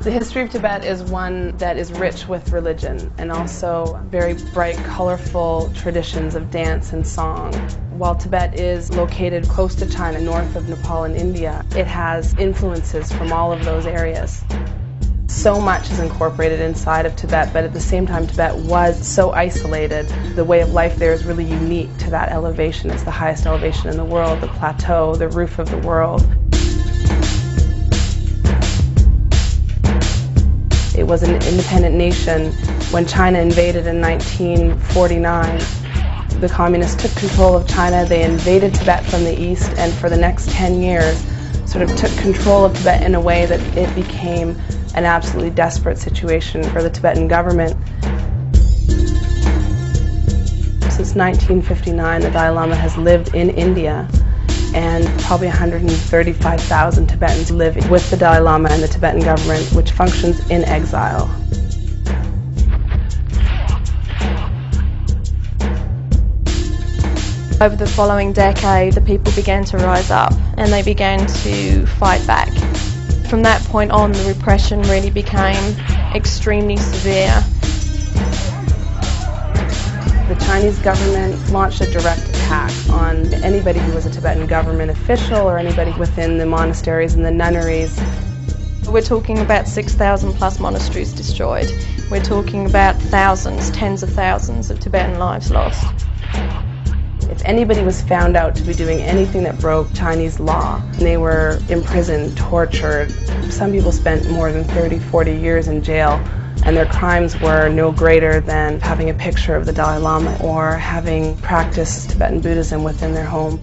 The history of Tibet is one that is rich with religion and also very bright, colorful traditions of dance and song. While Tibet is located close to China, north of Nepal and India, it has influences from all of those areas. So much is incorporated inside of Tibet, but at the same time Tibet was so isolated. The way of life there is really unique to that elevation. It's the highest elevation in the world, the plateau, the roof of the world. It was an independent nation when China invaded in 1949. The communists took control of China, they invaded Tibet from the east, and for the next 10 years sort of took control of Tibet in a way that it became an absolutely desperate situation for the Tibetan government. Since 1959, the Dalai Lama has lived in India, and probably 135,000 Tibetans live with the Dalai Lama and the Tibetan government, which functions in exile. Over the following decade, the people began to rise up and they began to fight back. From that point on, the repression really became extremely severe. The Chinese government launched a direct attack on anybody who was a Tibetan government official or anybody within the monasteries and the nunneries. We're talking about 6,000 plus monasteries destroyed. We're talking about thousands, tens of thousands of Tibetan lives lost. If anybody was found out to be doing anything that broke Chinese law, they were imprisoned, tortured. Some people spent more than 30, 40 years in jail, and their crimes were no greater than having a picture of the Dalai Lama or having practiced Tibetan Buddhism within their home.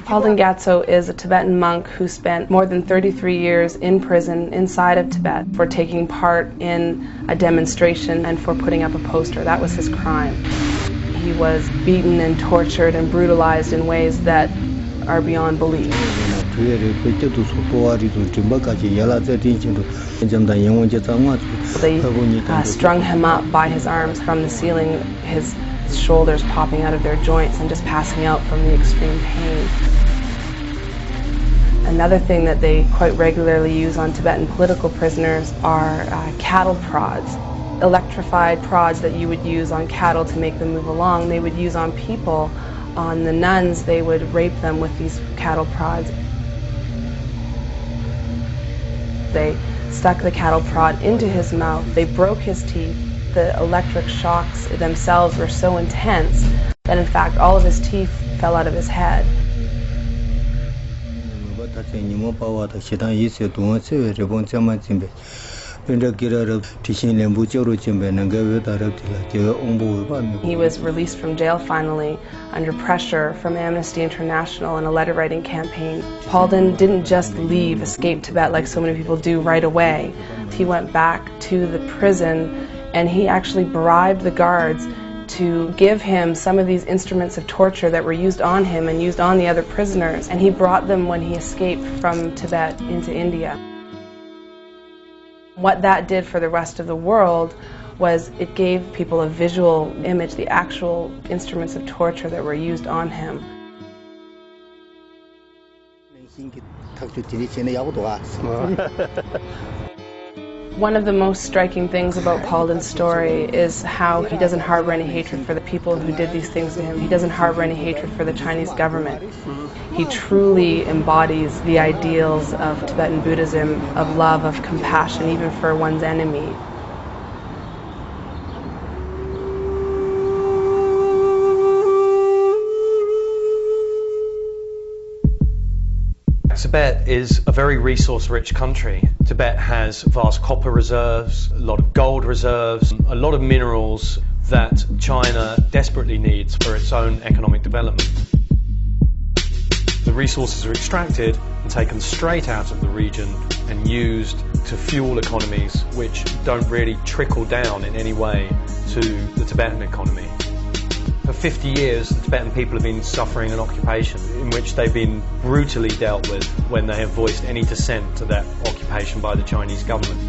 Palden Gyatso is a Tibetan monk who spent more than 33 years in prison inside of Tibet for taking part in a demonstration and for putting up a poster. That was his crime. He was beaten and tortured and brutalized in ways that are beyond belief. They strung him up by his arms from the ceiling, his shoulders popping out of their joints and just passing out from the extreme pain. Another thing that they quite regularly use on Tibetan political prisoners are cattle prods. Electrified prods that you would use on cattle to make them move along, they would use on people. On the nuns, they would rape them with these cattle prods. They stuck the cattle prod into his mouth, they broke his teeth. The electric shocks themselves were so intense that in fact all of his teeth fell out of his head. He was released from jail finally under pressure from Amnesty International and a letter writing campaign. Palden didn't just escape Tibet like so many people do right away. He went back to the prison and he actually bribed the guards to give him some of these instruments of torture that were used on him and used on the other prisoners, and he brought them when he escaped from Tibet into India. What that did for the rest of the world was it gave people a visual image, the actual instruments of torture that were used on him. One of the most striking things about Palden's story is how he doesn't harbor any hatred for the people who did these things to him. He doesn't harbor any hatred for the Chinese government. He truly embodies the ideals of Tibetan Buddhism, of love, of compassion, even for one's enemy. Tibet is a very resource-rich country. Tibet has vast copper reserves, a lot of gold reserves, a lot of minerals that China desperately needs for its own economic development. The resources are extracted and taken straight out of the region and used to fuel economies which don't really trickle down in any way to the Tibetan economy. For 50 years, the Tibetan people have been suffering an occupation in which they've been brutally dealt with when they have voiced any dissent to that occupation by the Chinese government.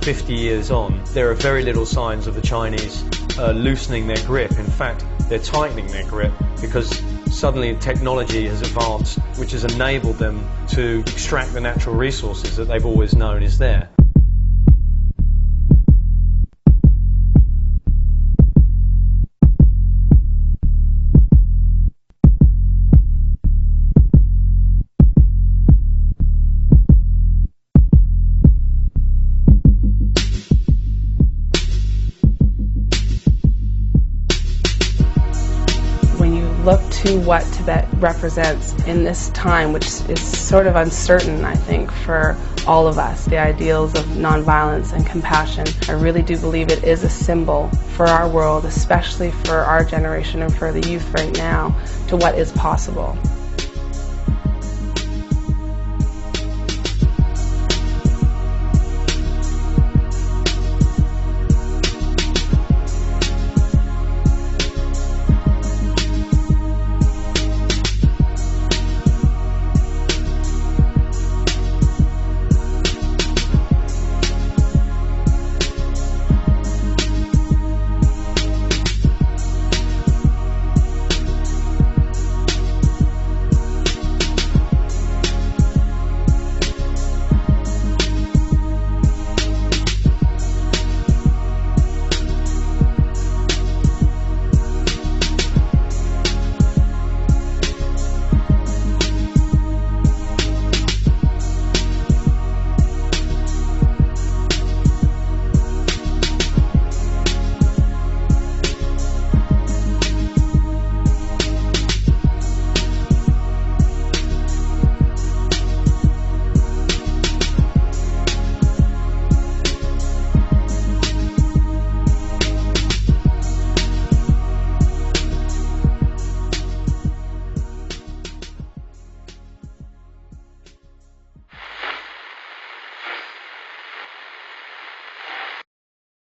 50 years on, there are very little signs of the Chinese loosening their grip. In fact, they're tightening their grip because suddenly technology has advanced, which has enabled them to extract the natural resources that they've always known is there. Look to what Tibet represents in this time, which is sort of uncertain, I think, for all of us, the ideals of nonviolence and compassion. I really do believe it is a symbol for our world, especially for our generation and for the youth right now, to what is possible.